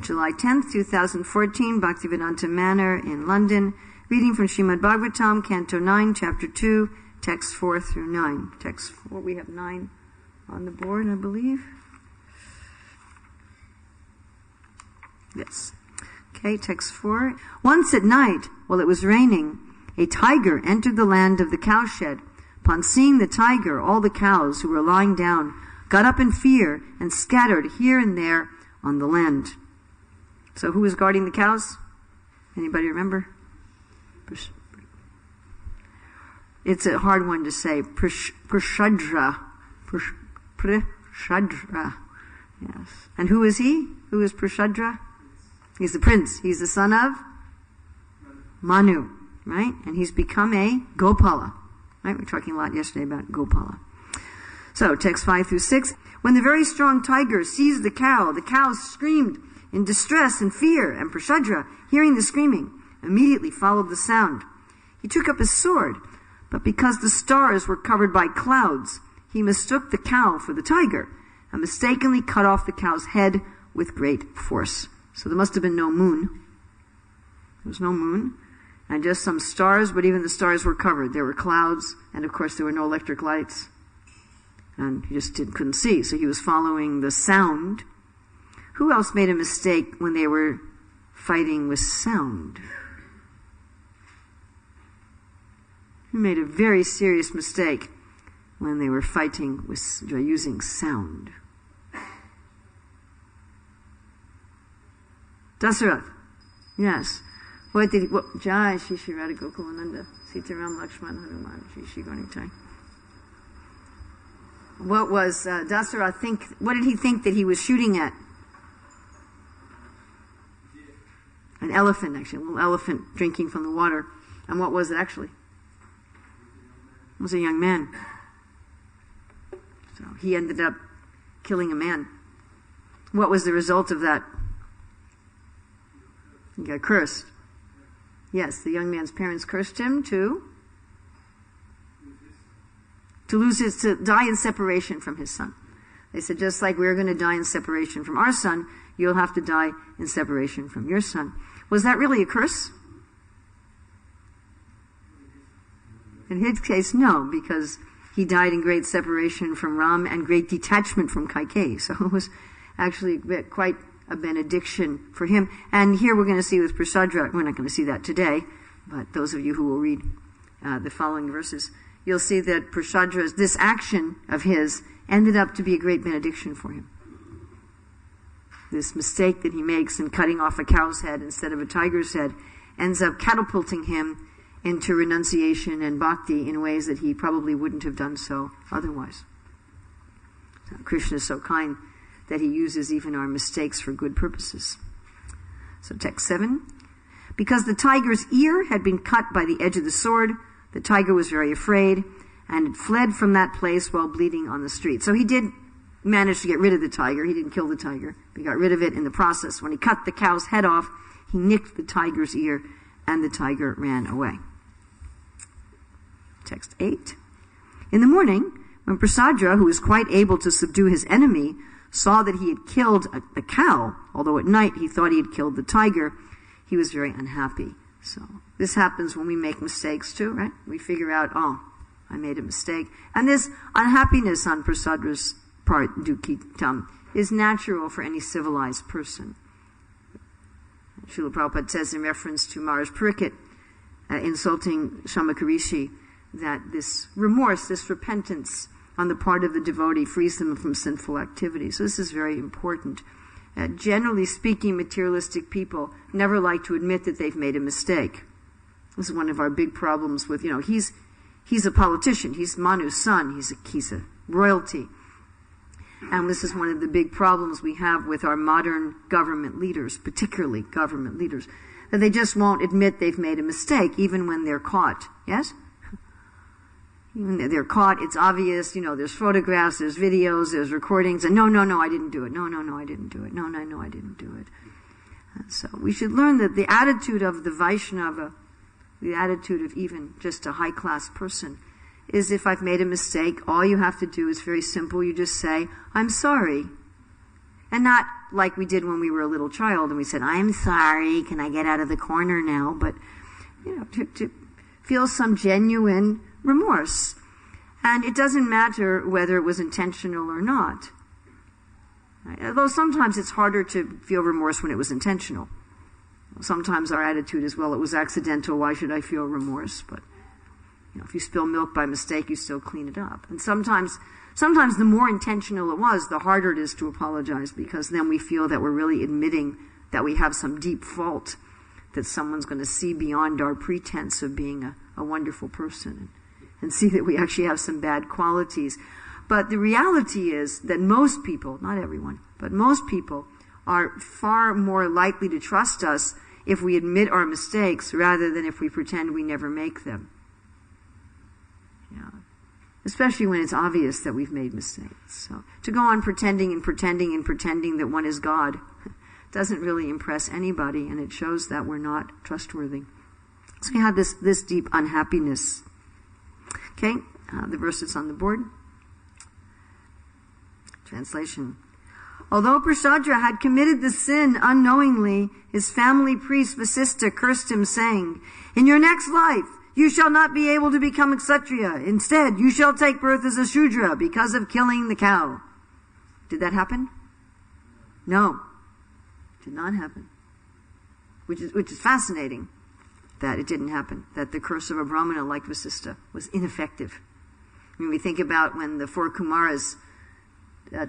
July 10th, 2014, Bhaktivedanta Manor in London. Reading from Srimad Bhagavatam, Canto 9, Chapter 2, Text 4 through 9. Text 4, we have 9 on the board, I believe. Yes. Okay, text 4. Once at night, while it was raining, a tiger entered the land of the cowshed. Upon seeing the tiger, all the cows who were lying down got up in fear and scattered here and there on the land. So who was guarding the cows? Anybody remember? It's a hard one to say. Prashadra. Prashadra. Yes. And who is he? Who is Prashadra? He's the prince. He's the son of Manu, right? And he's become a Gopala. Right? We were talking a lot yesterday about Gopala. So, text 5 through 6. When the very strong tiger seized the cows screamed in distress and fear, and Prashadra, hearing the screaming, immediately followed the sound. He took up his sword, but because the stars were covered by clouds, he mistook the cow for the tiger, and mistakenly cut off the cow's head with great force. So there must have been no moon. There was no moon, and just some stars, but even the stars were covered. There were clouds, and of course there were no electric lights. And he just couldn't see, so he was following the sound. Who else made a mistake when they were fighting with sound? Who made a very serious mistake when they were fighting with using sound? Dasarath. Yes. Jai Shri Shri Radha Gokulananda, Sitaram Lakshman Hanuman, Shri Shri Gonitai. What was Dasarath think? What did he think that he was shooting at? An elephant, actually. A little elephant drinking from the water. And what was it actually? It was a young man. So he ended up killing a man. What was the result of that? He got cursed. Yes, the young man's parents cursed him to die in separation from his son. They said, just like we're going to die in separation from our son, you'll have to die in separation from your son. Was that really a curse? In his case, no, because he died in great separation from Ram and great detachment from Kaikeyi. So it was actually quite a benediction for him. And here we're going to see with Prashadra, we're not going to see that today, but those of you who will read the following verses, you'll see that Prashadra's, this action of his, ended up to be a great benediction for him. This mistake that he makes in cutting off a cow's head instead of a tiger's head ends up catapulting him into renunciation and bhakti in ways that he probably wouldn't have done so otherwise. So Krishna is so kind that he uses even our mistakes for good purposes. So text 7. Because the tiger's ear had been cut by the edge of the sword, the tiger was very afraid and fled from that place while bleeding on the street. So he did manage to get rid of the tiger. He didn't kill the tiger. He got rid of it in the process. When he cut the cow's head off, he nicked the tiger's ear and the tiger ran away. Text 8. In the morning, when Prasadra, who was quite able to subdue his enemy, saw that he had killed the cow, although at night he thought he had killed the tiger, he was very unhappy. So this happens when we make mistakes too, right? We figure out, oh, I made a mistake. And this unhappiness on Prasadra's part, Dukkhitam, is natural for any civilized person. Srila Prabhupada says in reference to Maharaj Pariksit insulting Shamakarishi that this remorse, this repentance on the part of the devotee frees them from sinful activity. So this is very important. Generally speaking, materialistic people never like to admit that they've made a mistake. This is one of our big problems with, he's a politician. He's Manu's son. He's a royalty. And this is one of the big problems we have with our modern government leaders, particularly government leaders, that they just won't admit they've made a mistake, even when they're caught. Yes? Even when they're caught, it's obvious, there's photographs, there's videos, there's recordings, and no, I didn't do it. No, I didn't do it. No, I didn't do it. And so we should learn that the attitude of the Vaishnava, the attitude of even just a high-class person, is if I've made a mistake, all you have to do is very simple. You just say, I'm sorry. And not like we did when we were a little child and we said, I'm sorry, can I get out of the corner now? But, to feel some genuine remorse. And it doesn't matter whether it was intentional or not. Right? Although sometimes it's harder to feel remorse when it was intentional. Sometimes our attitude is, well, it was accidental, why should I feel remorse? But, if you spill milk by mistake, you still clean it up. And sometimes the more intentional it was, the harder it is to apologize, because then we feel that we're really admitting that we have some deep fault, that someone's going to see beyond our pretense of being a wonderful person and see that we actually have some bad qualities. But the reality is that most people, not everyone, but most people are far more likely to trust us if we admit our mistakes rather than if we pretend we never make them. Especially when it's obvious that we've made mistakes. So to go on pretending that one is God doesn't really impress anybody, and it shows that we're not trustworthy. So we have this deep unhappiness. Okay, the verse that's on the board. Translation. Although Prasadra had committed the sin unknowingly, his family priest Vasista cursed him, saying, in your next life, you shall not be able to become a Kshatriya. Instead, you shall take birth as a Shudra because of killing the cow. Did that happen? No. It did not happen. Which is fascinating that it didn't happen. That the curse of a Brahmana like Vasista was ineffective. When we think about when the 4 Kumaras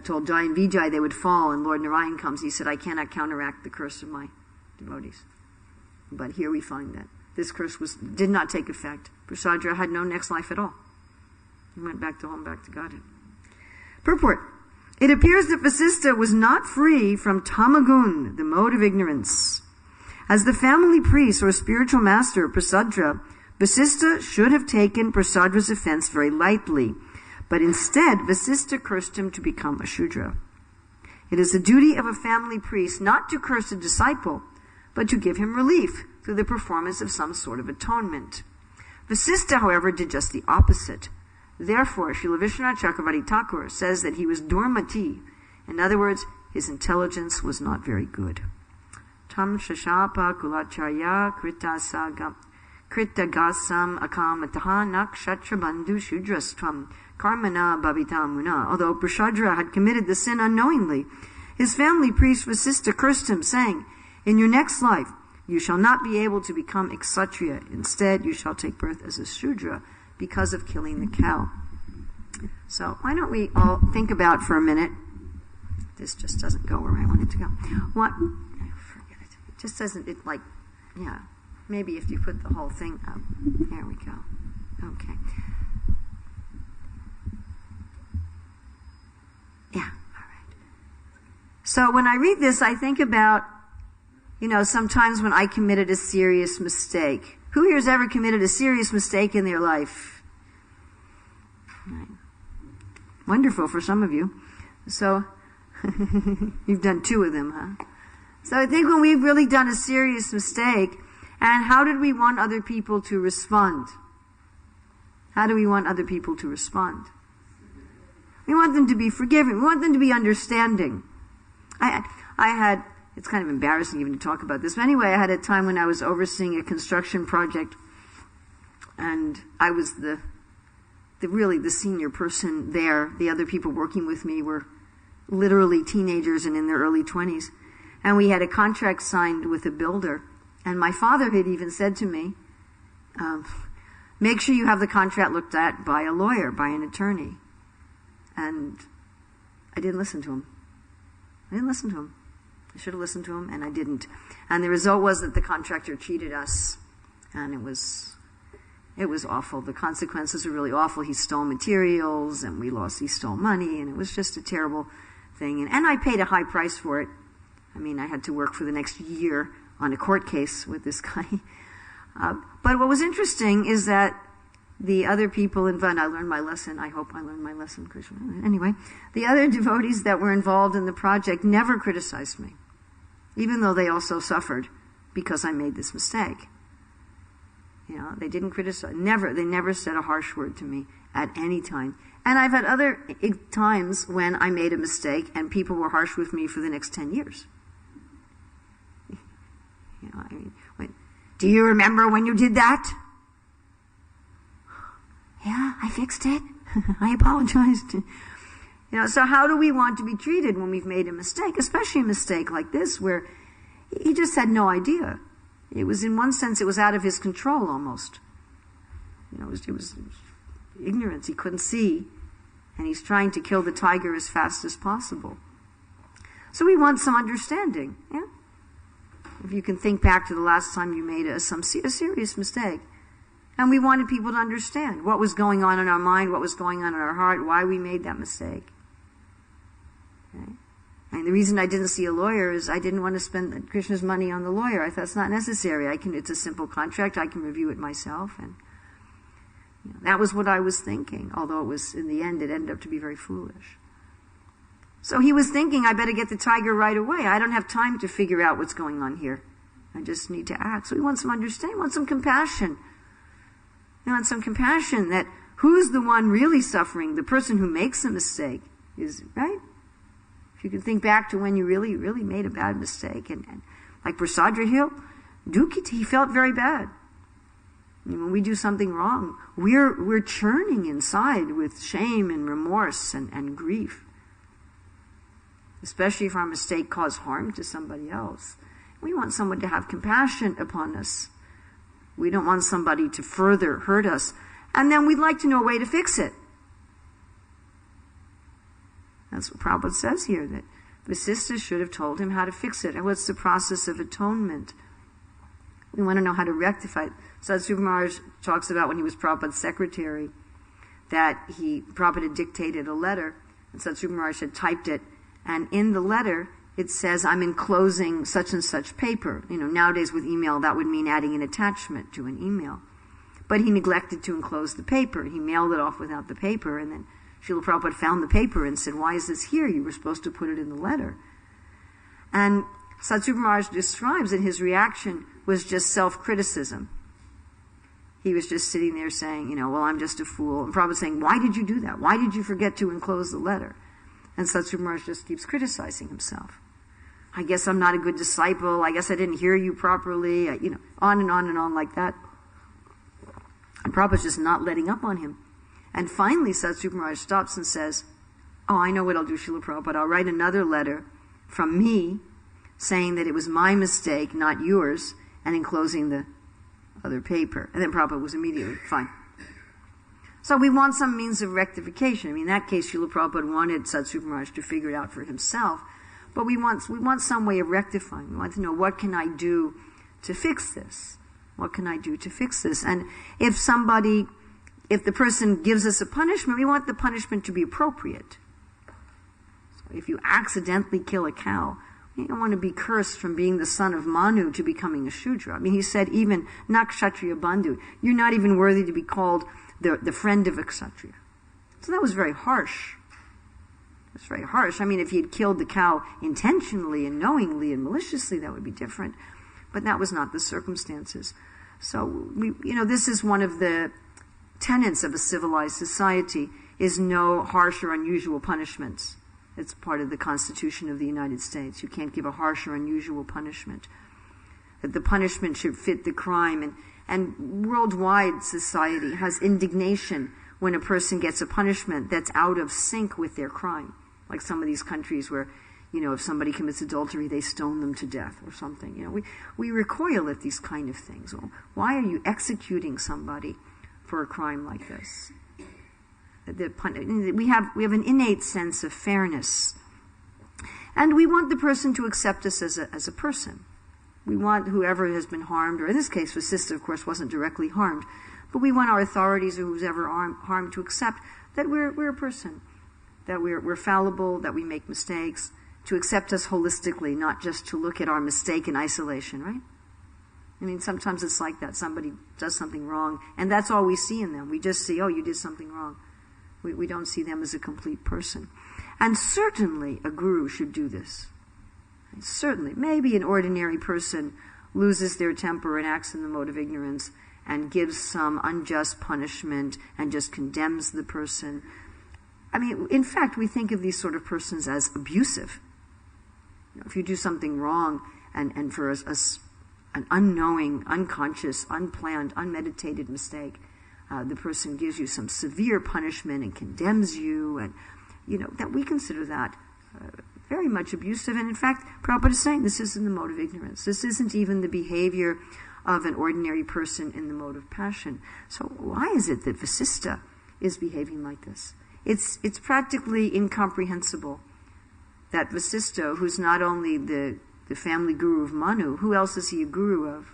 told Jai and Vijay they would fall, and Lord Narayan comes, he said, I cannot counteract the curse of my devotees. But here we find that this curse did not take effect. Prasadra had no next life at all. He went back to home, back to Godhead. Purport. It appears that Vasista was not free from tamagun, the mode of ignorance. As the family priest or spiritual master of Prasadra, Vasista should have taken Prasadra's offense very lightly, but instead Vasista cursed him to become a Shudra. It is the duty of a family priest not to curse a disciple, but to give him relief through the performance of some sort of atonement. Vasista, however, did just the opposite. Therefore, Srila Vishwanath Chakravarti Thakur says that he was durmati. In other words, his intelligence was not very good. Tam shashapa kulacharya kritagasam akamataha nakshatrabandhu shudrastvam karmana bhavitamuna. Although Prasadra had committed the sin unknowingly, his family priest Vasista cursed him, saying, in your next life, you shall not be able to become a Kshatriya. Instead, you shall take birth as a Shudra because of killing the cow. So why don't we all think about for a minute. This just doesn't go where I want it to go. Forget it. It just doesn't, maybe if you put the whole thing up. There we go. Okay. Yeah, all right. So when I read this, I think about sometimes when I committed a serious mistake. Who here has ever committed a serious mistake in their life? Right. Wonderful for some of you. So, you've done 2 of them, huh? So I think when we've really done a serious mistake, and how did we want other people to respond? How do we want other people to respond? We want them to be forgiving. We want them to be understanding. It's kind of embarrassing even to talk about this. But anyway, I had a time when I was overseeing a construction project, and I was the senior person there. The other people working with me were literally teenagers and in their early 20s. And we had a contract signed with a builder. And my father had even said to me, make sure you have the contract looked at by a lawyer, by an attorney. And I didn't listen to him. I should have listened to him, and I didn't. And the result was that the contractor cheated us, and it was awful. The consequences were really awful. He stole materials, and he stole money, and it was just a terrible thing. And I paid a high price for it. I mean, I had to work for the next year on a court case with this guy. But what was interesting is that the other people involved, I learned my lesson. I hope I learned my lesson, Krishna. Anyway, the other devotees that were involved in the project never criticized me, even though they also suffered because I made this mistake. They didn't criticize. They never said a harsh word to me at any time. And I've had other times when I made a mistake and people were harsh with me for the next 10 years. Do you remember when you did that? Yeah, I fixed it. I apologized. So how do we want to be treated when we've made a mistake, especially a mistake like this where he just had no idea. It was, in one sense, it was out of his control almost. It was ignorance. He couldn't see, and he's trying to kill the tiger as fast as possible. So we want some understanding. Yeah? If you can think back to the last time you made a serious mistake, and we wanted people to understand what was going on in our mind, what was going on in our heart, why we made that mistake. Okay? And the reason I didn't see a lawyer is I didn't want to spend Krishna's money on the lawyer. I thought it's not necessary. It's a simple contract. I can review it myself. And that was what I was thinking, although it was, in the end, it ended up to be very foolish. So he was thinking, I better get the tiger right away. I don't have time to figure out what's going on here. I just need to act. So we want some understanding, we want some compassion. We want some compassion that who's the one really suffering? The person who makes a mistake is, right? If you can think back to when you really, really made a bad mistake, and like Prasadra here, he felt very bad. When we do something wrong, we're churning inside with shame and remorse and grief. Especially if our mistake caused harm to somebody else. We want someone to have compassion upon us. We don't want somebody to further hurt us. And then we'd like to know a way to fix it. That's what Prabhupada says here, that Vasishtha should have told him how to fix it. And what's the process of atonement? We want to know how to rectify it. Sadhguru Maharaj talks about when he was Prabhupada's secretary, that Prabhupada had dictated a letter, and Sadhguru Maharaj had typed it, and in the letter, it says, I'm enclosing such and such paper. Nowadays with email, that would mean adding an attachment to an email. But he neglected to enclose the paper. He mailed it off without the paper, and then Srila Prabhupada found the paper and said, why is this here? You were supposed to put it in the letter. And Sadhguru Maharaj describes that his reaction was just self-criticism. He was just sitting there saying, well, I'm just a fool. And Prabhupada saying, why did you do that? Why did you forget to enclose the letter? And Sadhguru Maharaj just keeps criticizing himself. I guess I'm not a good disciple. I guess I didn't hear you properly. On and on and on like that. And Prabhupada's just not letting up on him. And finally, Sadhguru Maharaj stops and says, I know what I'll do, Srila Prabhupada. I'll write another letter from me saying that it was my mistake, not yours, and enclosing the other paper. And then Prabhupada was immediately fine. So we want some means of rectification. In that case, Srila Prabhupada wanted Sadhguru Maharaj to figure it out for himself. But we want some way of rectifying. We want to know, what can I do to fix this? What can I do to fix this? And if the person gives us a punishment, we want the punishment to be appropriate. So if you accidentally kill a cow, you don't want to be cursed from being the son of Manu to becoming a Shudra. He said, even Nakshatriya Bandhu, you're not even worthy to be called the friend of a Kshatriya. So that was very harsh. It's very harsh. If he had killed the cow intentionally and knowingly and maliciously, that would be different. But that was not the circumstances. So, this is one of the tenets of a civilized society, is no harsh or unusual punishments. It's part of the Constitution of the United States. You can't give a harsh or unusual punishment. That the punishment should fit the crime. And worldwide society has indignation when a person gets a punishment that's out of sync with their crime. Like some of these countries where, if somebody commits adultery, they stone them to death or something. We recoil at these kind of things. Well, why are you executing somebody for a crime like this? We have an innate sense of fairness. And we want the person to accept us as a person. We want whoever has been harmed, or in this case, Vasishtha, of course, wasn't directly harmed, but we want our authorities or who's ever harmed to accept that we're a person, that we're fallible, that we make mistakes, to accept us holistically, not just to look at our mistake in isolation, right? Sometimes it's like that. Somebody does something wrong, and that's all we see in them. We just see, you did something wrong. We don't see them as a complete person. And certainly a guru should do this. Certainly. Maybe an ordinary person loses their temper and acts in the mode of ignorance and gives some unjust punishment and just condemns the person. I mean, in fact, we think of these sort of persons as abusive. You know, if you do something wrong and for an unknowing, unconscious, unplanned, unmeditated mistake, the person gives you some severe punishment and condemns you, and that we consider that very much abusive. And in fact, Prabhupada is saying this isn't the mode of ignorance. This isn't even the behavior of an ordinary person in the mode of passion. So why is it that Vasistha is behaving like this? It's practically incomprehensible that Vasistha, who's not only the family guru of Manu, who else is he a guru of?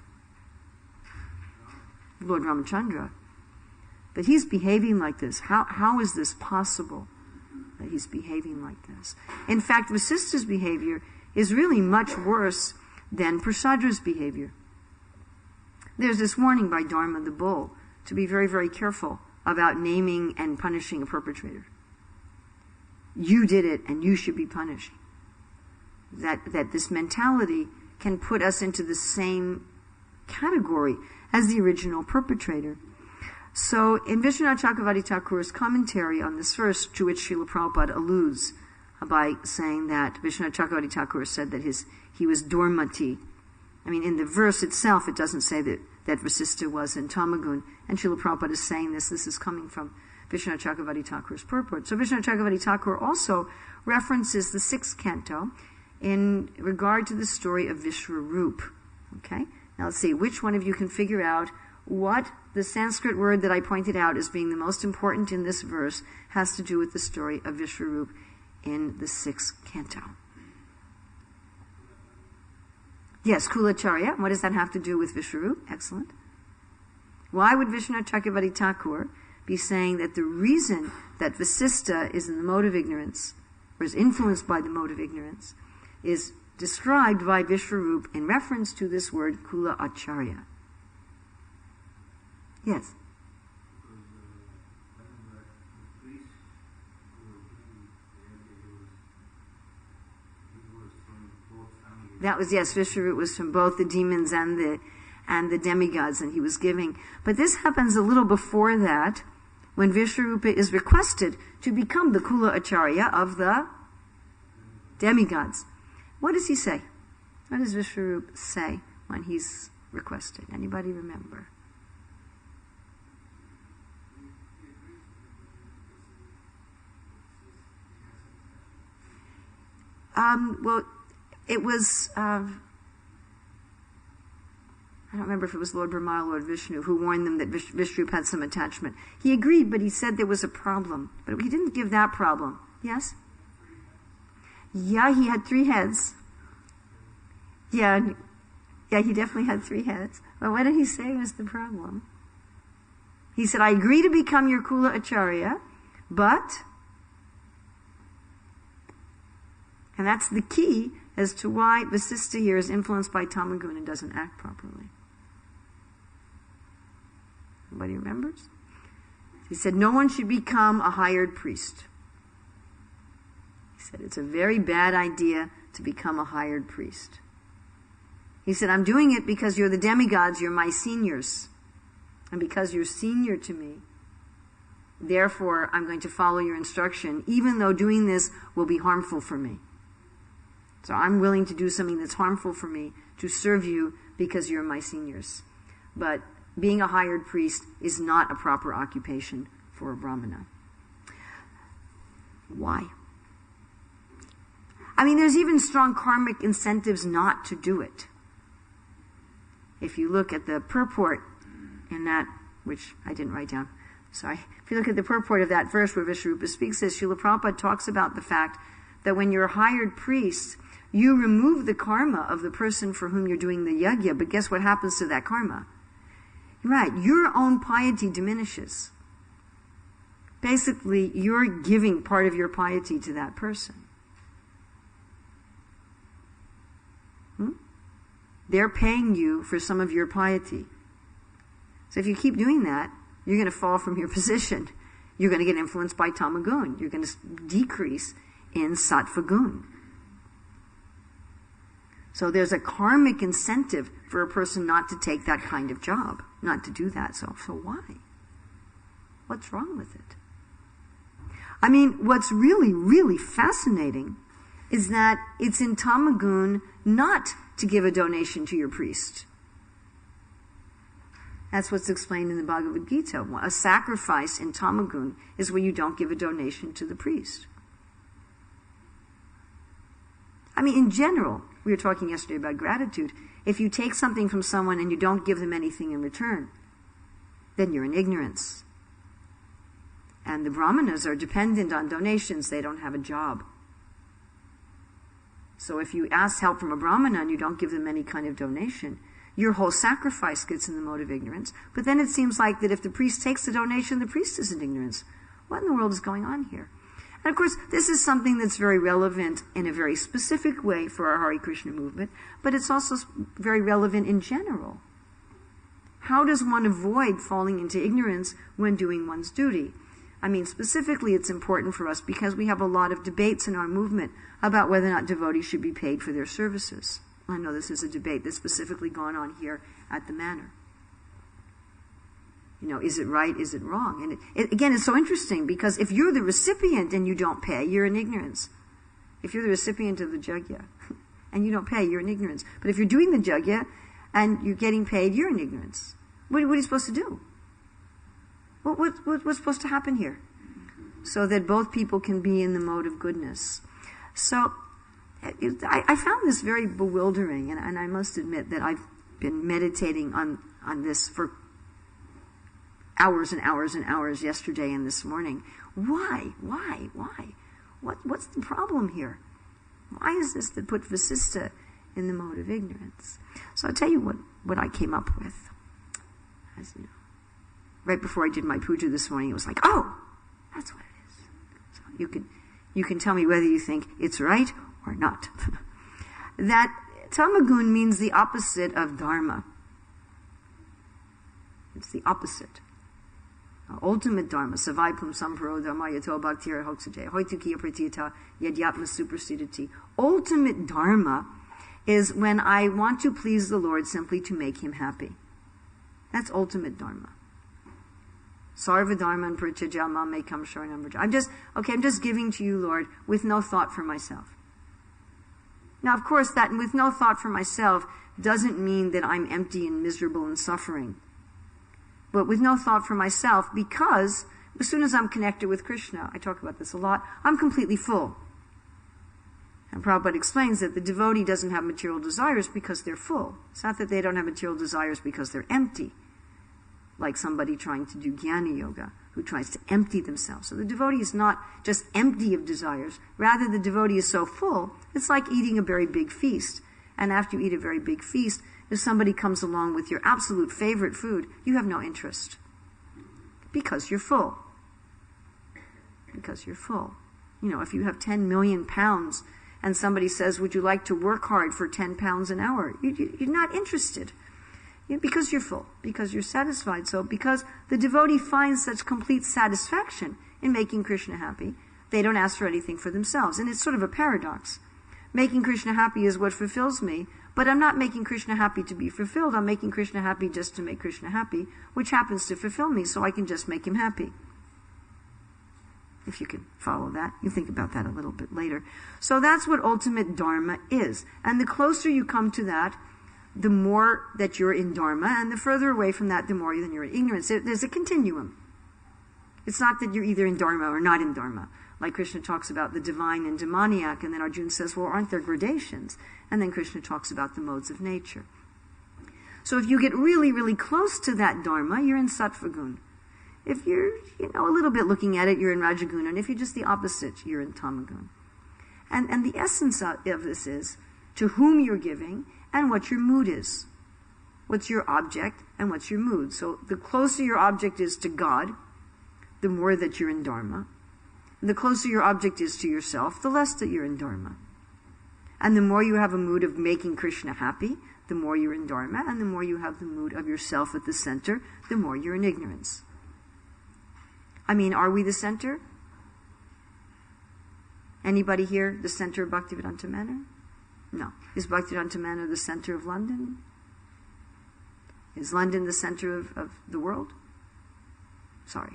Lord Ramachandra. But he's behaving like this. How is this possible that he's behaving like this? In fact, Vasistha's behavior is really much worse than Prasadra's behavior. There's this warning by Dharma the bull to be very, very careful about naming and punishing a perpetrator. You did it and you should be punished. That this mentality can put us into the same category as the original perpetrator. So in Vishwanath Chakravarti Thakur's commentary on this verse, to which Srila Prabhupada alludes by saying that Vishwanath Chakravarti Thakur said that he was Dormati. I mean, in the verse itself, it doesn't say that Vasistha was in Tamagun. And Srila Prabhupada is saying this is coming from Vishwanath Chakravarti Thakur's purport. So Vishwanath Chakravarti Thakur also references the 6th canto in regard to the story of Vishwarup. Okay? Now let's see, which one of you can figure out what the Sanskrit word that I pointed out as being the most important in this verse has to do with the story of Vishwarup in the 6th canto. Yes, Kulacharya. What does that have to do with Vishwarup? Excellent. Why would Vishwanath Chakravarti Thakur be saying that the reason that Vasistha is in the mode of ignorance, or is influenced by the mode of ignorance, is described by Vishwarup in reference to this word Kula Acharya? Yes. That was, yes, Vishwarup was from both the demons and the demigods, and he was giving. But this happens a little before that, when Vishwarupa is requested to become the Kula Acharya of the demigods. What does he say? What does Vishwarup say when he's requested? Anybody remember? Well, it was, I don't remember if it was Lord Brahma or Lord Vishnu who warned them that Vishwarup had some attachment. He agreed, but he said there was a problem. But he didn't give that problem. Yes? Yeah, he had 3 heads. Yeah, he definitely had 3 heads. But what did he say was the problem? He said, I agree to become your Kula Acharya, but... And that's the key as to why Vasistha here is influenced by Tamagun and doesn't act properly. Anybody remembers? He said, no one should become a hired priest. He said, it's a very bad idea to become a hired priest. He said, I'm doing it because you're the demigods, you're my seniors. And because you're senior to me, therefore I'm going to follow your instruction, even though doing this will be harmful for me. So I'm willing to do something that's harmful for me to serve you because you're my seniors. But being a hired priest is not a proper occupation for a brahmana. Why? I mean, there's even strong karmic incentives not to do it. If you look at the purport in that, which I didn't write down, sorry. If you look at the purport of that verse where Vishwarupa speaks this, Srila Prabhupada talks about the fact that when you're a hired priest, you remove the karma of the person for whom you're doing the yajna, but guess what happens to that karma? Right, your own piety diminishes. Basically, you're giving part of your piety to that person. They're paying you for some of your piety. So if you keep doing that, you're going to fall from your position. You're going to get influenced by tamagun. You're going to decrease in sattva gun. So there's a karmic incentive for a person not to take that kind of job, not to do that. So why? What's wrong with it? I mean, what's really, really fascinating is that it's in Tamagun not to give a donation to your priest. That's what's explained in the Bhagavad Gita. A sacrifice in Tamagun is where you don't give a donation to the priest. I mean, in general, we were talking yesterday about gratitude. If you take something from someone and you don't give them anything in return, then you're in ignorance. And the brahmanas are dependent on donations. They don't have a job. So if you ask help from a brahmana and you don't give them any kind of donation, your whole sacrifice gets in the mode of ignorance. But then it seems like that if the priest takes the donation, the priest is in ignorance. What in the world is going on here? And of course, this is something that's very relevant in a very specific way for our Hare Krishna movement, but it's also very relevant in general. How does one avoid falling into ignorance when doing one's duty? I mean, specifically, it's important for us because we have a lot of debates in our movement about whether or not devotees should be paid for their services. I know this is a debate that's specifically gone on here at the manor. You know, is it right? Is it wrong? And again, it's so interesting because if you're the recipient and you don't pay, you're in ignorance. If you're the recipient of the jagya and you don't pay, you're in ignorance. But if you're doing the jagya and you're getting paid, you're in ignorance. What are you supposed to do? What's supposed to happen here? So that both people can be in the mode of goodness. So I found this very bewildering, and I must admit that I've been meditating on this for hours and hours and hours yesterday and this morning. Why? What's the problem here? Why is this that put Vasista in the mode of ignorance? So I'll tell you what I came up with. As you know, right before I did my puja this morning, it was like, oh, that's what it is. So you can tell me whether you think it's right or not. That Tamagun means the opposite of Dharma. It's the opposite. Ultimate Dharma, Savai Pum Samparo Dharma Yato Bhaktira Hoksajaya, Hoitukiya Pratiyata Yadyatma Supersediti. Ultimate Dharma is when I want to please the Lord simply to make Him happy. That's ultimate Dharma. Sarva Dharman Prityaja may come Sharanam Vraja. I'm just giving to you, Lord, with no thought for myself. Now, of course, that with no thought for myself doesn't mean that I'm empty and miserable and suffering. But with no thought for myself, because as soon as I'm connected with Krishna, I talk about this a lot, I'm completely full. And Prabhupada explains that the devotee doesn't have material desires because they're full. It's not that they don't have material desires because they're empty, like somebody trying to do jnana yoga, who tries to empty themselves. So the devotee is not just empty of desires. Rather, the devotee is so full, it's like eating a very big feast. And after you eat a very big feast, if somebody comes along with your absolute favorite food, you have no interest. Because you're full. Because you're full. You know, if you have 10 million pounds and somebody says, would you like to work hard for 10 pounds an hour? You're not interested. Because you're full. Because you're satisfied. So because the devotee finds such complete satisfaction in making Krishna happy, they don't ask for anything for themselves. And it's sort of a paradox. Making Krishna happy is what fulfills me, but I'm not making Krishna happy to be fulfilled. I'm making Krishna happy just to make Krishna happy, which happens to fulfill me, so I can just make him happy. If you can follow that. You think about that a little bit later. So that's what ultimate Dharma is. And the closer you come to that, the more that you're in Dharma, and the further away from that, the more then you're in ignorance. There's a continuum. It's not that you're either in Dharma or not in Dharma. Like Krishna talks about the divine and demoniac, and then Arjuna says, well, aren't there gradations? And then Krishna talks about the modes of nature. So if you get really, really close to that Dharma, you're in Sattva-gun. If you're, a little bit looking at it, you're in Rajaguna. And if you're just the opposite, you're in Tamagun. And the essence of this is to whom you're giving and what your mood is. What's your object and what's your mood. So the closer your object is to God, the more that you're in Dharma. The closer your object is to yourself, the less that you're in Dharma. And the more you have a mood of making Krishna happy, the more you're in Dharma. And the more you have the mood of yourself at the center, the more you're in ignorance. I mean, are we the center? Anybody here the center of Bhaktivedanta Manor? No. Is Bhaktivedanta Manor the center of London? Is London the center of the world? Sorry.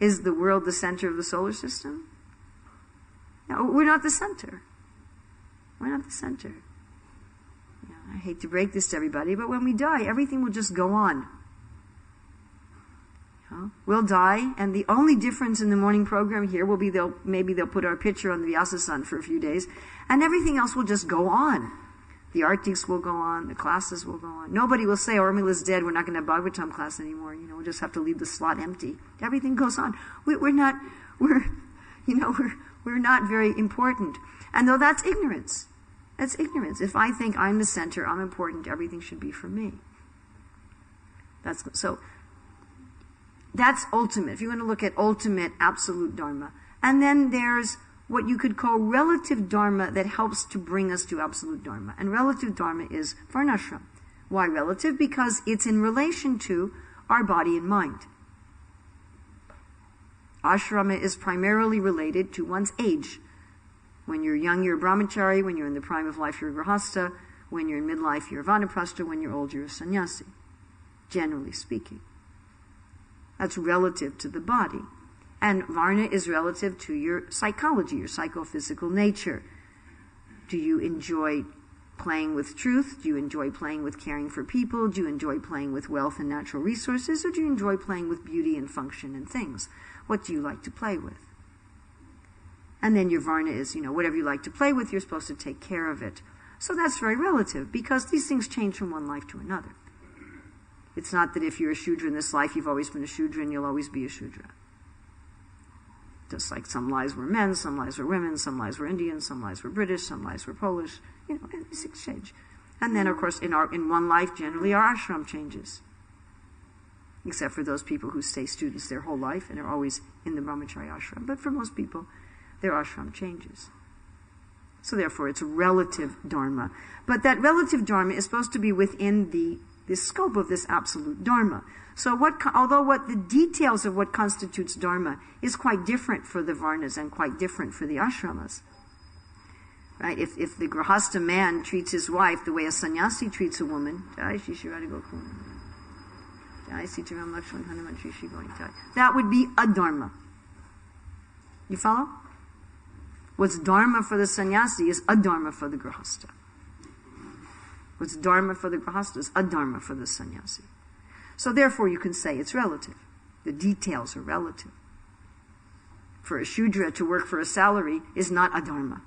Is the world the center of the solar system? No, we're not the center. We're not the center. You know, I hate to break this to everybody, but when we die, everything will just go on. You know, we'll die, and the only difference in the morning program here will be maybe they'll put our picture on the Vyasa-san for a few days, and everything else will just go on. The Arctics will go on, the classes will go on. Nobody will say, Urmila's dead, we're not going to have Bhagavatam class anymore, you know, we'll just have to leave the slot empty. Everything goes on. We're not very important. And though that's ignorance. That's ignorance. If I think I'm the center, I'm important, everything should be for me. That's ultimate. If you want to look at ultimate, absolute Dharma. And then there's what you could call relative Dharma that helps to bring us to absolute Dharma. And relative Dharma is Varnashram. Why relative? Because it's in relation to our body and mind. Ashrama is primarily related to one's age. When you're young, you're a brahmachari. When you're in the prime of life, you're a grahasta. When you're in midlife, you're a vanaprastha. When you're old, you're a sannyasi. Generally speaking. That's relative to the body. And Varna is relative to your psychology, your psychophysical nature. Do you enjoy playing with truth? Do you enjoy playing with caring for people? Do you enjoy playing with wealth and natural resources? Or do you enjoy playing with beauty and function and things? What do you like to play with? And then your Varna is, whatever you like to play with, you're supposed to take care of it. So that's very relative, because these things change from one life to another. It's not that if you're a Shudra in this life, you've always been a Shudra and you'll always be a Shudra. Just like some lives were men, some lives were women, some lives were Indian, some lives were British, some lives were Polish. It's exchange. And then, of course, in one life, generally our ashram changes. Except for those people who stay students their whole life and are always in the brahmachari ashram. But for most people, their ashram changes. So therefore, it's relative dharma. But that relative dharma is supposed to be within the scope of this absolute dharma. So although the details of what constitutes dharma is quite different for the varnas and quite different for the ashramas. Right? If the grahasta man treats his wife the way a sannyasi treats a woman, that would be a dharma. You follow? What's dharma for the sannyasi is adharma for the grahasta. What's dharma for the grahasta is adharma for the sannyasi. So therefore you can say it's relative. The details are relative. For a Shudra to work for a salary is not adharma.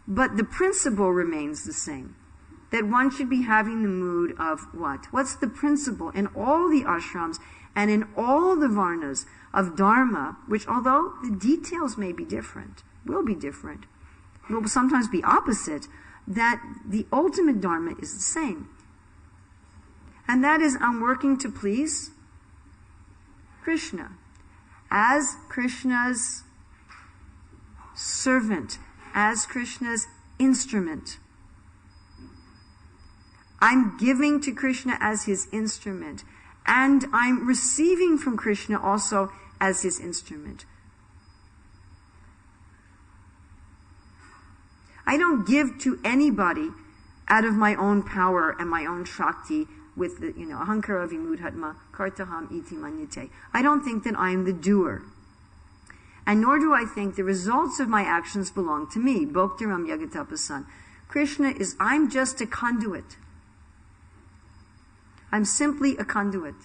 But the principle remains the same. That one should be having the mood of what? What's the principle in all the ashrams and in all the varnas of dharma, which although the details may be different, will be different, will sometimes be opposite, that the ultimate dharma is the same. And that is, I'm working to please Krishna as Krishna's servant, as Krishna's instrument. I'm giving to Krishna as his instrument, and I'm receiving from Krishna also as his instrument. I don't give to anybody out of my own power and my own shakti with the, ahankara vimudhatma kartaham iti manyate. I don't think that I am the doer. And nor do I think the results of my actions belong to me. Bhoktaram yagatapasan. Krishna I'm just a conduit. I'm simply a conduit.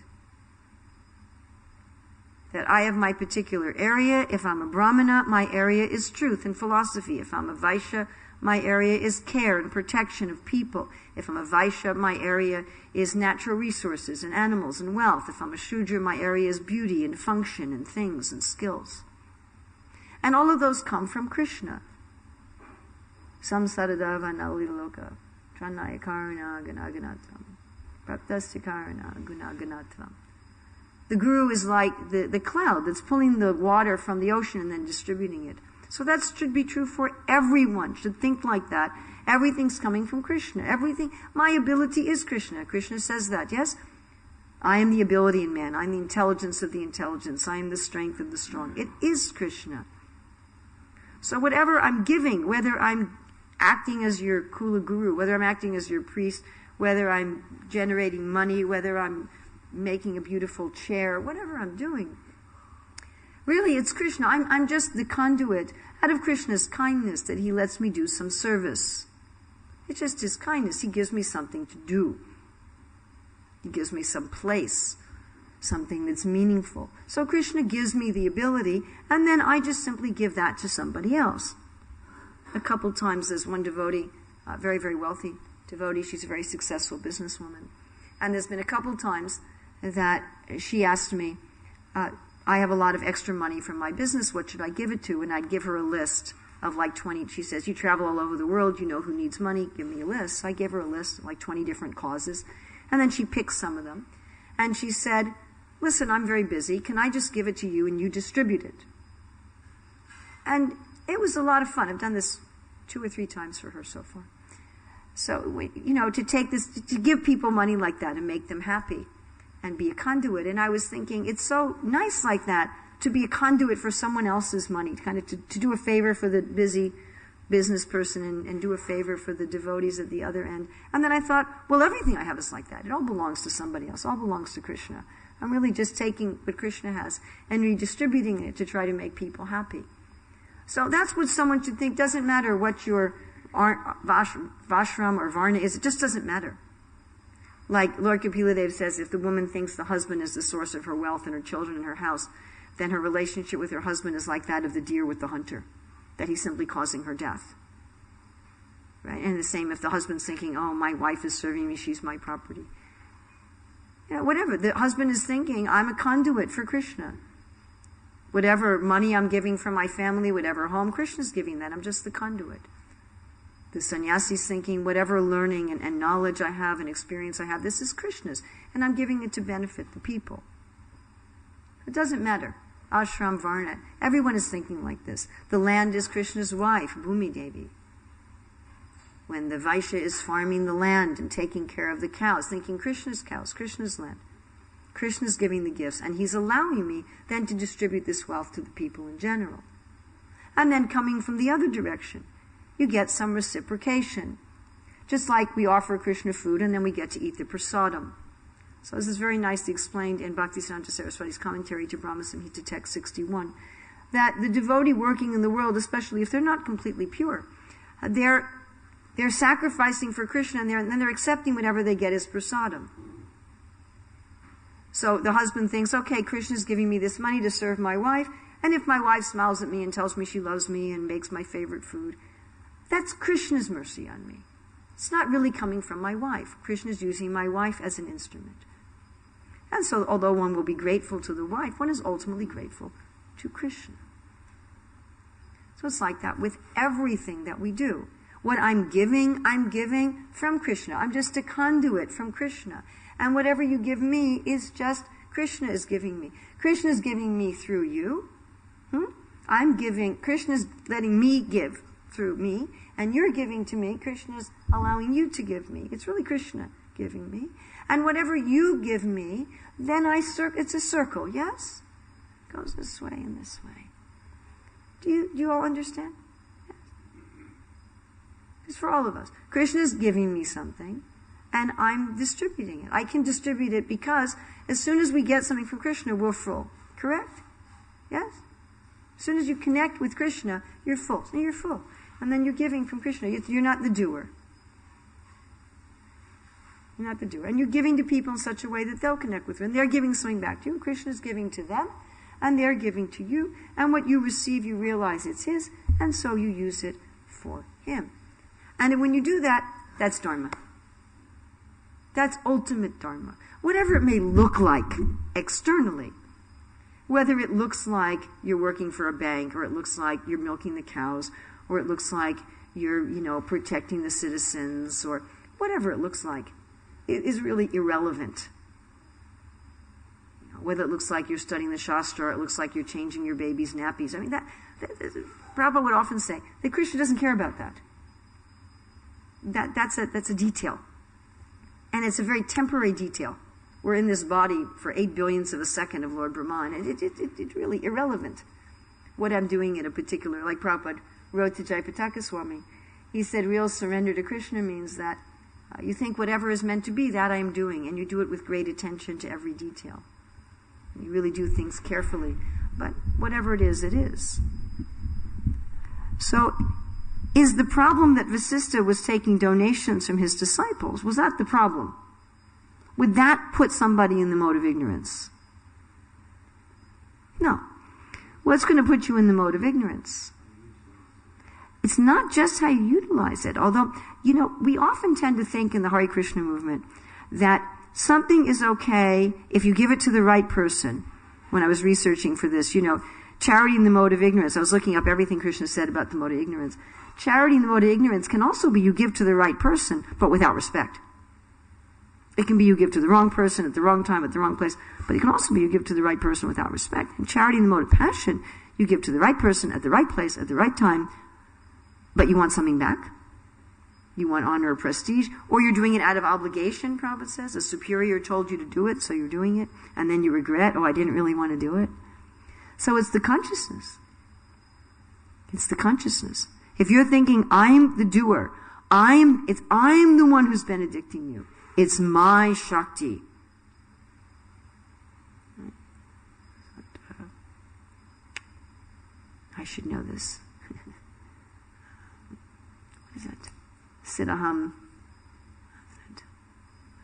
That I have my particular area. If I'm a Brahmana, my area is truth and philosophy. If I'm a Vaishya, my area is care and protection of people. If I'm a Vaishya, my area is natural resources and animals and wealth. If I'm a Shudra, my area is beauty and function and things and skills. And all of those come from Krishna. Samsaradava nalilaloka, tranaya karuna ganaganatam, praptasya karuna gunaganatvam. The guru is like the cloud that's pulling the water from the ocean and then distributing it. So that should be true for everyone, should think like that. Everything's coming from Krishna. Everything, my ability is Krishna. Krishna says that, yes? I am the ability in man. I'm the intelligence of the intelligence. I am the strength of the strong. It is Krishna. So whatever I'm giving, whether I'm acting as your Kula Guru, whether I'm acting as your priest, whether I'm generating money, whether I'm making a beautiful chair, whatever I'm doing. Really, it's Krishna. I'm just the conduit out of Krishna's kindness that he lets me do some service. It's just his kindness. He gives me something to do. He gives me some place, something that's meaningful. So Krishna gives me the ability, and then I just simply give that to somebody else. A couple times there's one devotee, very, very wealthy devotee. She's a very successful businesswoman. And there's been a couple times that she asked me, I have a lot of extra money from my business, what should I give it to? And I'd give her a list of like 20, she says, you travel all over the world, you know who needs money, give me a list. So I gave her a list of like 20 different causes. And then she picked some of them. And she said, listen, I'm very busy, can I just give it to you and you distribute it? And it was a lot of fun. I've done this 2 or 3 times for her so far. So, to take this, to give people money like that and make them happy and be a conduit. And I was thinking, it's so nice like that, to be a conduit for someone else's money, kind of to do a favor for the busy business person and do a favor for the devotees at the other end. And then I thought, well, everything I have is like that. It all belongs to somebody else. It all belongs to Krishna. I'm really just taking what Krishna has and redistributing it to try to make people happy. So that's what someone should think. Doesn't matter what your Vashram or Varna is. It just doesn't matter. Like Lord Kapiladev says, if the woman thinks the husband is the source of her wealth and her children and her house, then her relationship with her husband is like that of the deer with the hunter, that he's simply causing her death. Right? And the same if the husband's thinking, oh, my wife is serving me, she's my property. Whatever. The husband is thinking, I'm a conduit for Krishna. Whatever money I'm giving from my family, whatever home, Krishna's giving that. I'm just the conduit. The sannyasi's thinking, whatever learning and knowledge I have and experience I have, this is Krishna's. And I'm giving it to benefit the people. It doesn't matter. Ashram, Varna. Everyone is thinking like this. The land is Krishna's wife, Bhumi Devi. When the Vaishya is farming the land and taking care of the cows, thinking Krishna's cows, Krishna's land. Krishna's giving the gifts, and he's allowing me then to distribute this wealth to the people in general. And then coming from the other direction, you get some reciprocation. Just like we offer Krishna food and then we get to eat the prasadam. So this is very nicely explained in Bhaktisiddhanta Saraswati's commentary to Brahma Samhita text 61, that the devotee working in the world, especially if they're not completely pure, they're sacrificing for Krishna and then they're accepting whatever they get as prasadam. So the husband thinks, okay, Krishna's giving me this money to serve my wife, and if my wife smiles at me and tells me she loves me and makes my favorite food, that's Krishna's mercy on me. It's not really coming from my wife. Krishna's using my wife as an instrument. And so, although one will be grateful to the wife, one is ultimately grateful to Krishna. So it's like that with everything that we do. What I'm giving from Krishna. I'm just a conduit from Krishna. And whatever you give me is just Krishna is giving me. Krishna is giving me through you. Krishna's letting me give through me, and you're giving to me. Krishna's allowing you to give me. It's really Krishna giving me. And whatever you give me, then it's a circle, yes? It goes this way and this way. Do you all understand? Yes. It's for all of us. Krishna's giving me something, and I'm distributing it. I can distribute it because as soon as we get something from Krishna, we're full. Correct? Yes? As soon as you connect with Krishna, you're full. And you're full. And then you're giving from Krishna. You're not the doer. You're not the doer. And you're giving to people in such a way that they'll connect with you. And they're giving something back to you. Krishna's giving to them. And they're giving to you. And what you receive, you realize it's his. And so you use it for him. And when you do that, that's dharma. That's ultimate dharma. Whatever it may look like externally. Whether it looks like you're working for a bank, or it looks like you're milking the cows, or it looks like you're, protecting the citizens, or whatever it looks like, it is really irrelevant. Whether it looks like you're studying the Shastra, or it looks like you're changing your baby's nappies. I mean, Prabhupada would often say that Krishna doesn't care about that. That's a detail. And it's a very temporary detail. We're in this body for 8 billionths of a second of Lord Brahman, and it's really irrelevant what I'm doing in a particular, like Prabhupada wrote to Jayapataka Swami. He said real surrender to Krishna means that You think whatever is meant to be, that I am doing, and you do it with great attention to every detail. You really do things carefully, but whatever it is, it is. So, is the problem that Vasista was taking donations from his disciples, was that the problem? Would that put somebody in the mode of ignorance? No. What's going to put you in the mode of ignorance? It's not just how you utilize it. Although, we often tend to think in the Hare Krishna movement that something is okay if you give it to the right person. When I was researching for this, charity in the mode of ignorance. I was looking up everything Krishna said about the mode of ignorance. Charity in the mode of ignorance can also be you give to the right person, but without respect. It can be you give to the wrong person at the wrong time, at the wrong place, but it can also be you give to the right person without respect. And charity in the mode of passion, you give to the right person at the right place, at the right time, but you want something back. You want honor or prestige, or you're doing it out of obligation, Prabhupada says. A superior told you to do it, so you're doing it, and then you regret, I didn't really want to do it. So it's the consciousness. It's the consciousness. If you're thinking, I'm the doer, I'm the one who's benedicting you. It's my Shakti. I should know this. What is that? Siddhaham.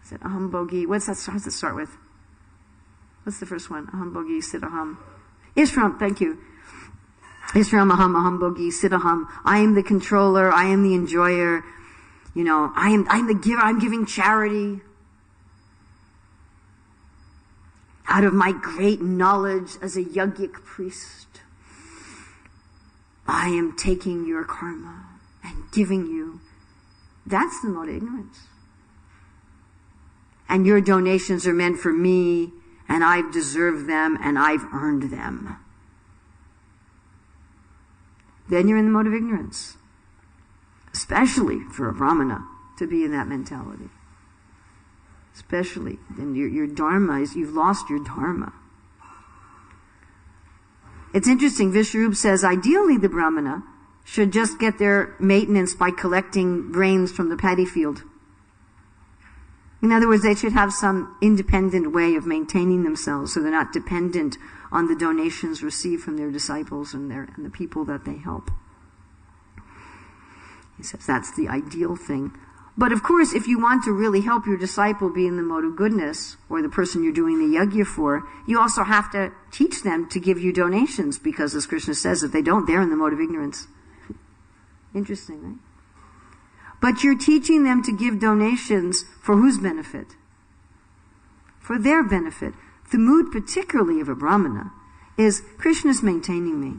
Is it Aham Bogi? How does it start with? What's the first one? Aham Bogi, Siddhaham. Ishram, thank you. Ishram Aham Bogi, Siddhaham. I am the controller, I am the enjoyer. I'm the giver, I'm giving charity. Out of my great knowledge as a yogic priest, I am taking your karma and giving you. That's the mode of ignorance. And your donations are meant for me, and I've deserved them, and I've earned them. Then you're in the mode of ignorance. Especially for a Brahmana to be in that mentality. Especially, then your dharma you've lost your dharma. It's interesting, Vishwarup says, ideally the Brahmana should just get their maintenance by collecting grains from the paddy field. In other words, they should have some independent way of maintaining themselves so they're not dependent on the donations received from their disciples and the people that they help. He says that's the ideal thing. But of course, if you want to really help your disciple be in the mode of goodness, or the person you're doing the yajna for, you also have to teach them to give you donations, because as Krishna says, if they don't, they're in the mode of ignorance. Interesting, right? But you're teaching them to give donations for whose benefit? For their benefit. The mood particularly of a Brahmana is, Krishna's maintaining me.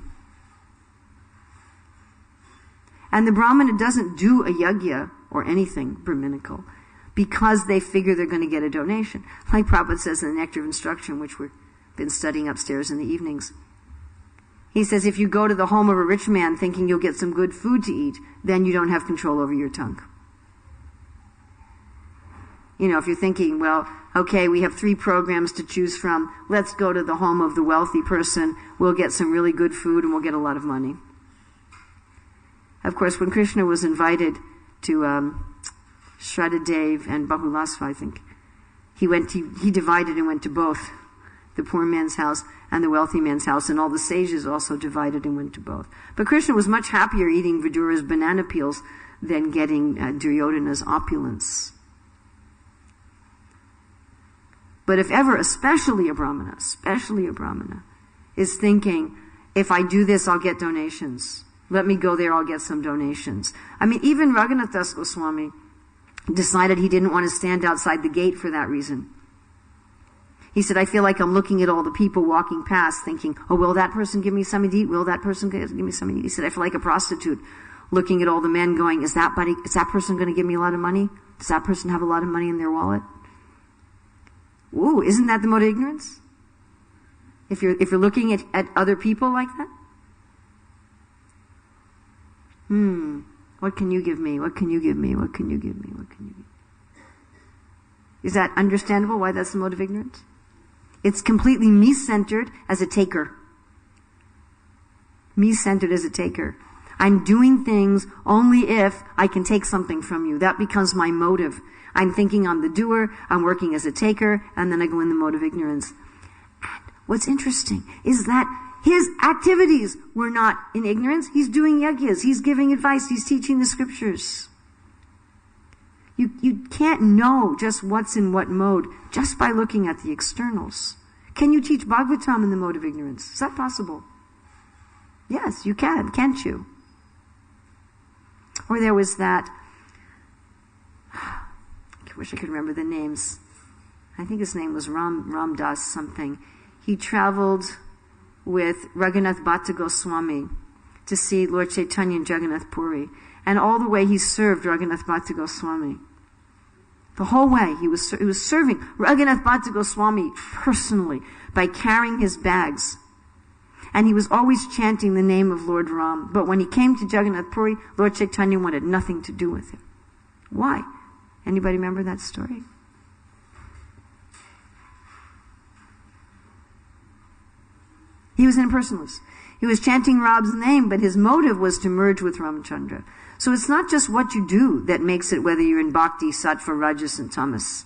And the Brahmana doesn't do a yajna or anything Brahminical because they figure they're going to get a donation. Like Prabhupada says in the Nectar of Instruction, which we've been studying upstairs in the evenings. He says if you go to the home of a rich man thinking you'll get some good food to eat, then you don't have control over your tongue. If you're thinking, well, okay, we have 3 programs to choose from, let's go to the home of the wealthy person, we'll get some really good food and we'll get a lot of money. Of course, when Krishna was invited to Shraddhadev and Bahulasva, I think, he divided and went to both, the poor man's house and the wealthy man's house, and all the sages also divided and went to both. But Krishna was much happier eating Vidura's banana peels than getting Duryodhana's opulence. But if ever, especially a Brahmana, is thinking, if I do this, I'll get donations. Let me go there, I'll get some donations. Even Raghunath Das Goswami decided he didn't want to stand outside the gate for that reason. He said, I feel like I'm looking at all the people walking past thinking, oh, will that person give me something to eat? Will that person give me something to eat? He said, I feel like a prostitute looking at all the men going, is that person going to give me a lot of money? Does that person have a lot of money in their wallet? Ooh, isn't that the mode of ignorance? If you're looking at other people like that? What can you give me? What can you give me? What can you give me? What can you give me? Is that understandable why that's the mode of ignorance? It's completely me-centered as a taker. Me-centered as a taker. I'm doing things only if I can take something from you. That becomes my motive. I'm thinking I'm the doer, I'm working as a taker, and then I go in the mode of ignorance. And what's interesting is that his activities were not in ignorance. He's doing yagyas, he's giving advice, he's teaching the scriptures. You can't know just what's in what mode just by looking at the externals. Can you teach Bhagavatam in the mode of ignorance? Is that possible? Yes, you can, can't you? Or there was that, I wish I could remember the names. I think his name was Ram Das something. He traveled with Raghunath Bhatta Goswami to see Lord Chaitanya in Jagannath Puri. And all the way he served Raghunath Bhatta Goswami. The whole way he was serving Raghunath Bhatta Goswami personally by carrying his bags. And he was always chanting the name of Lord Ram. But when he came to Jagannath Puri, Lord Chaitanya wanted nothing to do with him. Why? Anybody remember that story? He was an impersonalist. He was chanting Ram's name, but his motive was to merge with Ramchandra. So it's not just what you do that makes it whether you're in Bhakti, Sattva, Rajas, and Tamas.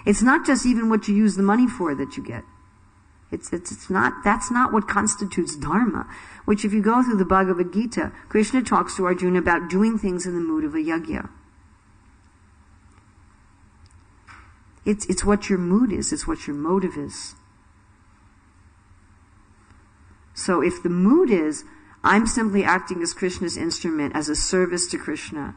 It's not just even what you use the money for that you get. It's not, that's not what constitutes dharma, which if you go through the Bhagavad Gita, Krishna talks to Arjuna about doing things in the mood of a yajna. It's what your mood is, it's what your motive is. So if the mood is, I'm simply acting as Krishna's instrument, as a service to Krishna.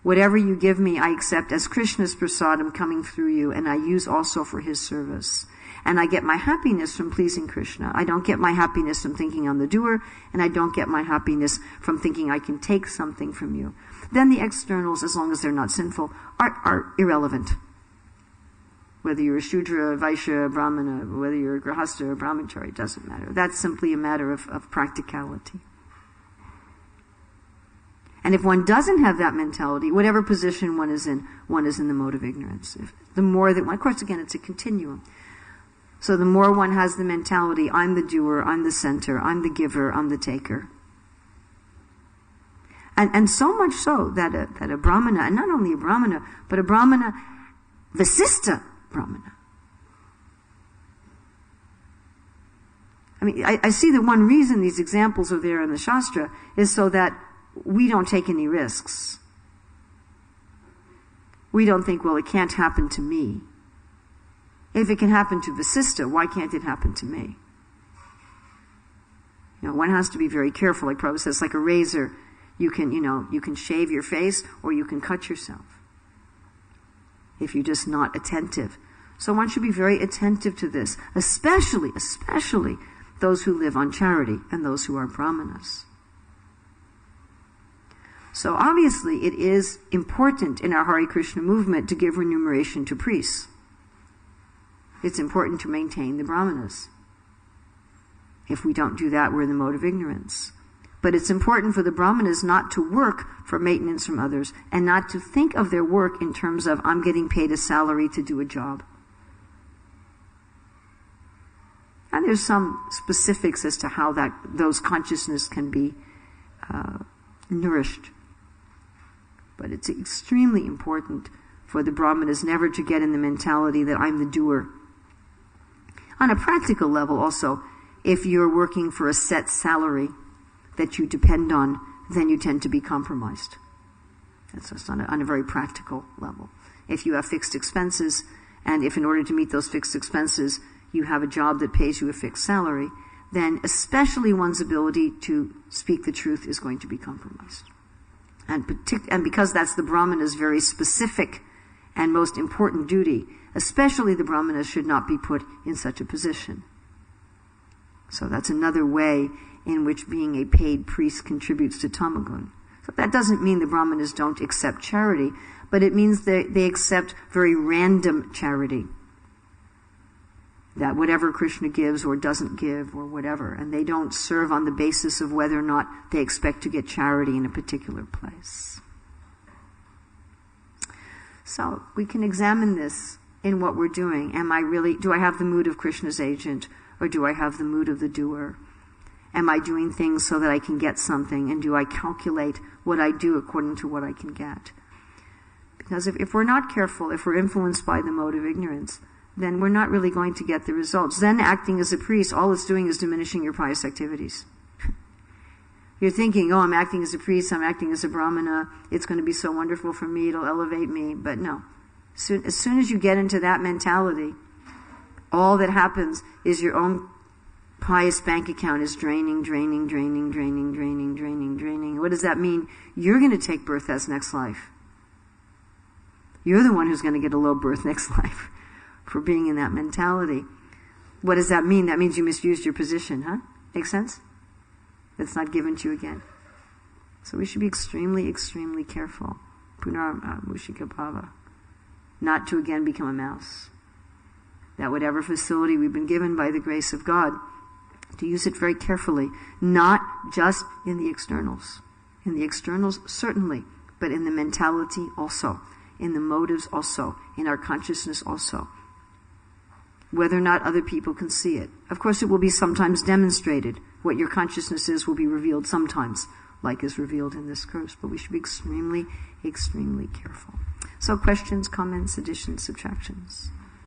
Whatever you give me, I accept as Krishna's prasadam coming through you, and I use also for his service. And I get my happiness from pleasing Krishna. I don't get my happiness from thinking I'm the doer, and I don't get my happiness from thinking I can take something from you. Then the externals, as long as they're not sinful, are irrelevant. Whether you're a Shudra, a Vaishya, a Brahmana, whether you're a Grahastha or a Brahmachari, it doesn't matter. That's simply a matter of practicality. And if one doesn't have that mentality, whatever position one is in the mode of ignorance. The more that one, of course, again, it's a continuum. So the more one has the mentality, I'm the doer, I'm the center, I'm the giver, I'm the taker. And so much so that a Brahmana, and not only a Brahmana, but a Brahmana, Vasista Brahmana. I mean, I see that one reason these examples are there in the Shastra is so that we don't take any risks. We don't think, well, it can't happen to me. If it can happen to Vasista, why can't it happen to me? You know, one has to be very careful. Like Prabhupada says, like a razor, you can shave your face or you can cut yourself if you're just not attentive. So one should be very attentive to this, especially those who live on charity and those who are brahmanas. So obviously it is important in our Hare Krishna movement to give remuneration to priests. It's important to maintain the brahmanas. If we don't do that, we're in the mode of ignorance. But it's important for the brahmanas not to work for maintenance from others and not to think of their work in terms of, I'm getting paid a salary to do a job. And there's some specifics as to how those consciousness can be nourished. But it's extremely important for the brahmanas never to get in the mentality that I'm the doer. On a practical level also, if you're working for a set salary that you depend on, then you tend to be compromised. That's just on a very practical level. If you have fixed expenses, and if in order to meet those fixed expenses, you have a job that pays you a fixed salary, then especially one's ability to speak the truth is going to be compromised. And because that's the brahmana's very specific and most important duty, especially the brahmanas should not be put in such a position. So that's another way in which being a paid priest contributes to tamagun. So that doesn't mean the brahmanas don't accept charity, but it means they accept very random charity. That whatever Krishna gives or doesn't give or whatever, and they don't serve on the basis of whether or not they expect to get charity in a particular place. So we can examine this in what we're doing. Do I have the mood of Krishna's agent, or do I have the mood of the doer? Am I doing things so that I can get something? And do I calculate what I do according to what I can get? Because if we're not careful, if we're influenced by the mode of ignorance, then we're not really going to get the results. Then acting as a priest, all it's doing is diminishing your pious activities. You're thinking, oh, I'm acting as a priest, I'm acting as a brahmana, it's going to be so wonderful for me, it'll elevate me. But no. As soon as you get into that mentality, all that happens is your own pious bank account is draining. What does that mean? You're going to take birth as next life. You're the one who's going to get a low birth next life for being in that mentality. What does that mean? That means you misused your position, huh? Make sense? It's not given to you again. So we should be extremely, extremely careful. Punar mushika bhava. Not to again become a mouse. That whatever facility we've been given by the grace of God, to use it very carefully, not just in the externals. In the externals, certainly, but in the mentality also, in the motives also, in our consciousness also. Whether or not other people can see it. Of course, it will be sometimes demonstrated. What your consciousness is will be revealed sometimes, like is revealed in this course, but we should be extremely, extremely careful. So questions, comments, additions, subtractions?